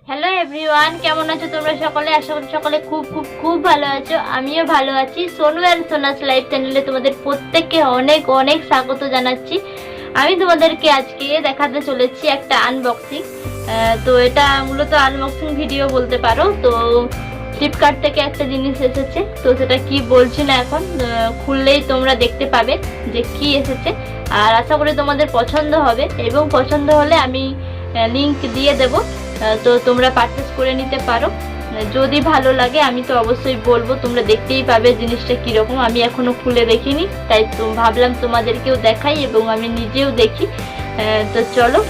Hello everyone, কেমন আছো তোমরা সকলে? আশা করি সকলে খুব খুব খুব ভালো আছো। আমিও ভালো আছি। সোনু অ্যান্ড সোনাস লাইফ চ্যানেলে তোমাদের প্রত্যেককে অনেক অনেক স্বাগত জানাচ্ছি। আমি তোমাদেরকে আজকে দেখাতে চলেছি একটা আনবক্সিং। তো এটা মূলত আনবক্সিং ভিডিও বলতে পারো। তো ফ্লিপকার্ট থেকে একটা জিনিস এসেছে, তো সেটা কি বলছি না, এখন খুললেই তোমরা দেখতে পাবে যে কি এসেছে। আর আশা করি তোমাদের পছন্দ হবে, এবং পছন্দ হলে আমি লিংক দিয়ে দেবো, তো তোমরা পারচেস করে নিতে পারো। যদি ভালো লাগে আমি তো অবশ্যই বলবো, তোমরা দেখতেই পাবে জিনিসটা কীরকম। আমি এখনো খুলে দেখিনি, তাই তো ভাবলাম তোমাদেরকেও দেখাই এবং আমি নিজেও দেখি। তো চলো,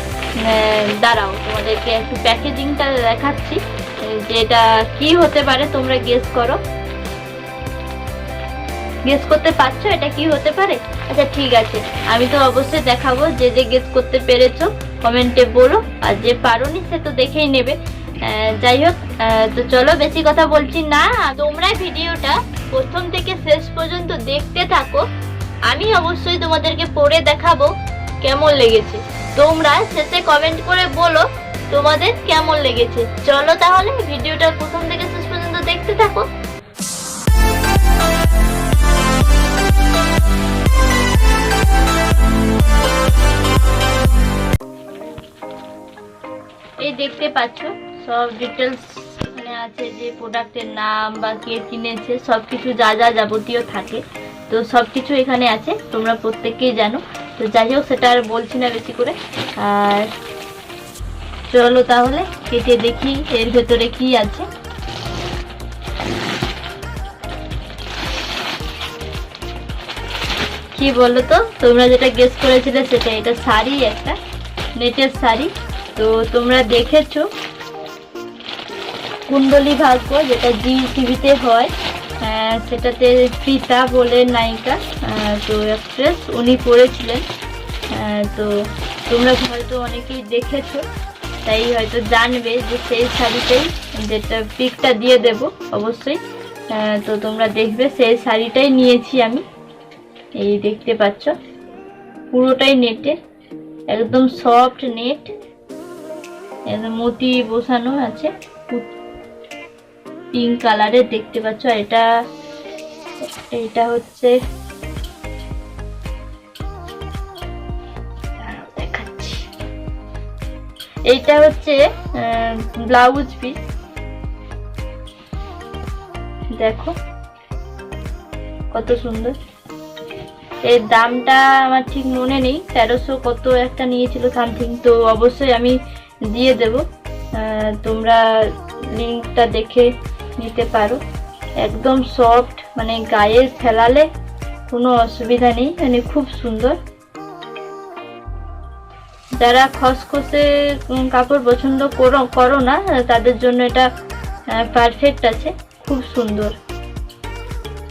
দাঁড়াও, তোমাদেরকে একটু প্যাকেজিংটা দেখাচ্ছি যে এটা কি হতে পারে। তোমরা গেস করো, গেস করতে পারছো এটা কি হতে পারে? আচ্ছা ঠিক আছে, আমি তো অবশ্যই দেখাবো। যে যে গেস করতে পেরেছো কমেন্টে বলো, আর যে পারোনি সে তো দেখেই নেবে। যাই হোক, তো চলো বেশি কথা বলছি না, তোমরা ভিডিওটা প্রথম থেকে শেষ পর্যন্ত দেখতে থাকো। আমি অবশ্যই তোমাদেরকে পড়ে দেখাবো কেমন লেগেছে। তোমরা শেষে কমেন্ট করে বলো তোমাদের কেমন লেগেছে। চলো তাহলে ভিডিওটা প্রথম থেকে শেষ পর্যন্ত দেখতে থাকো। এই দেখতে পাচ্ছ সব ডিটেলস এখানে আছে, যে প্রোডাক্টের নাম বা কে কিনেছে সবকিছু, যা যা যাবতীয় থাকে, তো সবকিছু এখানে আছে, তোমরা প্রত্যেকেই জানো। তো যাই হোক, সেটা আর বলছি না বেশি করে। আর চলো তাহলে কেটে দেখি এর ভেতরে কি আছে। কি বলো তো, তোমরা যেটা গেস করেছিলে সেটা, এটা শাড়ি, একটা নেটের শাড়ি। তো তোমরা দেখেছো কুণ্ডলী ভাগ্য, যেটা জি টিভিতে হয়, সেটাতে প্রীতা বলে নায়িকা, তো অ্যাক্ট্রেস, উনি পরেছিলেন। তো তোমরা হয়তো অনেকেই দেখেছো, তাই হয়তো জানবে যে সেই শাড়িটাই, যেটা পিকটা দিয়ে দেব অবশ্যই। তো তোমরা দেখবে সেই শাড়িটাই নিয়েছি আমি। এই দেখতে পাচ্ছ পুরোটাই নেটে, একদম সফট নেট, একদম মতি বসানো আছে, পিঙ্ক কালারের দেখতে পাচ্ছ। আর এটা হচ্ছে, দেখাচ্ছি, এইটা হচ্ছে ব্লাউজ পিস। দেখো কত সুন্দর। এর দামটা আমার ঠিক মনে নেই, 1300 কত একটা নিয়েছিল সামথিং, তো অবশ্যই আমি দিয়ে দেব, তোমরা লিঙ্কটা দেখে নিতে পারো। একদম সফট, মানে গায়ে ফেলালে কোনো অসুবিধা নেই, মানে খুব সুন্দর। যারা খসখসে কাপড় পছন্দ করো না, তাদের জন্য এটা পারফেক্ট আছে, খুব সুন্দর।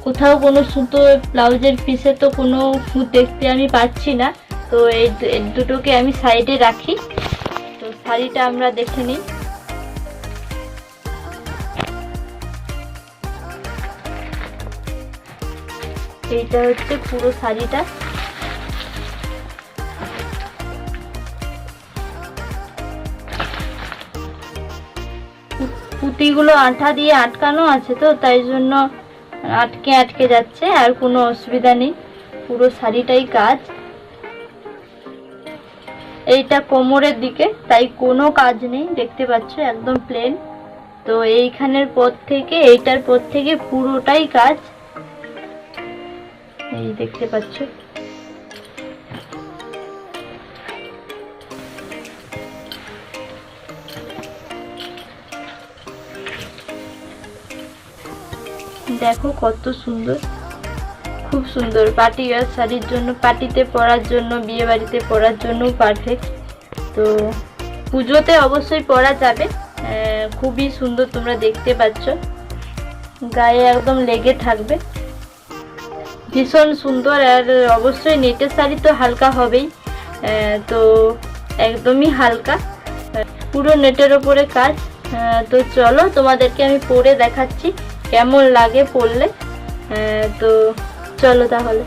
কোথাও কোনো সুতো, ব্লাউজের পিসে তো কোনো সুতো দেখতে আমি পাচ্ছি না, তো এই দুটোকে আমি সাইডে রাখি। তো শাড়িটা আমরা দেখে নিই। এইটা হচ্ছে পুরো শাড়িটা। পুঁতিগুলো আঠা দিয়ে আটকানো আছে, তো তাই জন্য আটকে আটকে যাচ্ছে, আর কোনো অসুবিধা নেই। পুরো শাড়িটাই কাজ। এইটা কোমরের দিকে, তাই কোনো কাজ নেই, দেখতে পাচ্ছ একদম প্লেন। তো এইখানের পর থেকে, এইটার পর থেকে পুরোটাই কাজ, এই দেখতে পাচ্ছ। দেখো কত সুন্দর, খুব সুন্দর। পার্টি ওয়্যার শাড়ির জন্য, পার্টিতে পরার জন্য, বিয়ে বাড়িতে পরার জন্য পারফেক্ট। তো পুজোতে অবশ্যই পরা যাবে, খুবই সুন্দর। তোমরা দেখতে পাচ্ছ গায়ে একদম লেগে থাকবে, ভীষণ সুন্দর। আর অবশ্যই নেটের শাড়ি তো হালকা হবেই, তো একদমই হালকা, পুরো নেটের ওপরে কাজ। তো চলো তোমাদেরকে আমি পরে দেখাচ্ছি কেমন লাগে পরলে। তো চলো তাহলে।